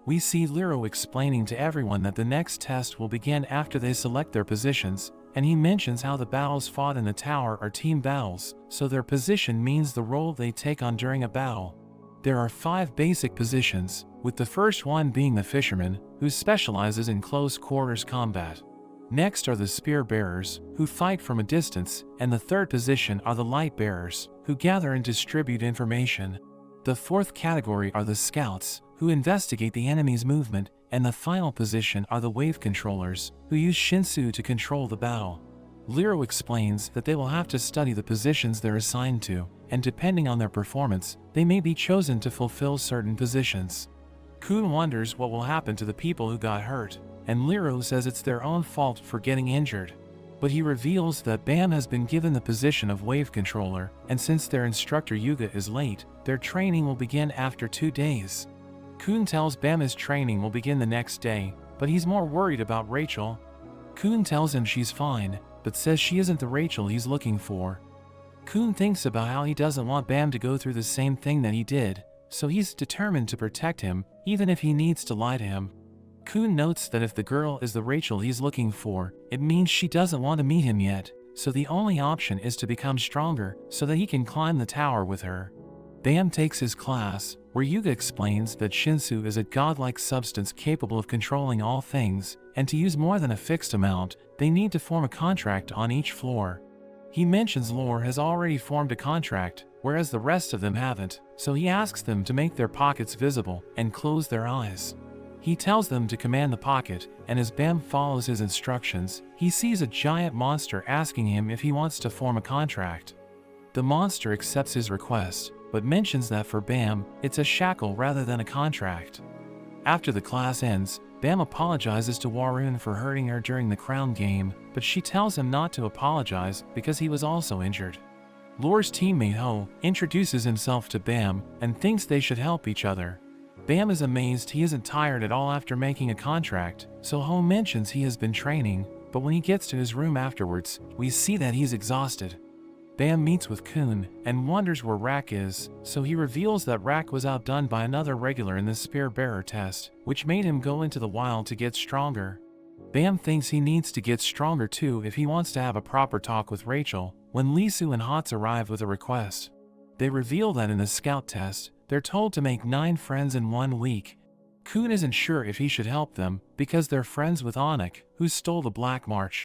We see Liro explaining to everyone that the next test will begin after they select their positions, and he mentions how the battles fought in the tower are team battles, so their position means the role they take on during a battle. There are 5 basic positions, with the first one being the fisherman, who specializes in close quarters combat. Next are the spear bearers, who fight from a distance, and the third position are the light bearers, who gather and distribute information. The fourth category are the scouts, who investigate the enemy's movement, and the final position are the wave controllers, who use Shinsu to control the battle. Liro explains that they will have to study the positions they're assigned to, and depending on their performance, they may be chosen to fulfill certain positions. Kun wonders what will happen to the people who got hurt, and Liro says it's their own fault for getting injured. But he reveals that Bam has been given the position of wave controller, and since their instructor Yuga is late, their training will begin after 2 days. Kun tells Bam his training will begin the next day, but he's more worried about Rachel. Kun tells him she's fine, but says she isn't the Rachel he's looking for. Kun thinks about how he doesn't want Bam to go through the same thing that he did, so he's determined to protect him, even if he needs to lie to him. Kun notes that if the girl is the Rachel he's looking for, it means she doesn't want to meet him yet, so the only option is to become stronger so that he can climb the tower with her. Bam takes his class, where Yuga explains that Shinsu is a godlike substance capable of controlling all things, and to use more than a fixed amount, they need to form a contract on each floor. He mentions Lore has already formed a contract, whereas the rest of them haven't, so he asks them to make their pockets visible and close their eyes. He tells them to command the pocket, and as Bam follows his instructions, he sees a giant monster asking him if he wants to form a contract. The monster accepts his request, but mentions that for Bam, it's a shackle rather than a contract. After the class ends, Bam apologizes to Warun for hurting her during the crown game, but she tells him not to apologize because he was also injured. Lore's teammate Ho introduces himself to Bam and thinks they should help each other. Bam is amazed he isn't tired at all after making a contract, so Ho mentions he has been training, but when he gets to his room afterwards, we see that he's exhausted. Bam meets with Kun and wonders where Rak is, so he reveals that Rak was outdone by another regular in the spear bearer test, which made him go into the wild to get stronger. Bam thinks he needs to get stronger too if he wants to have a proper talk with Rachel, when Lisu and Hots arrive with a request. They reveal that in the scout test, they're told to make 9 friends in 1 week. Kun isn't sure if he should help them, because they're friends with Anik, who stole the Black March.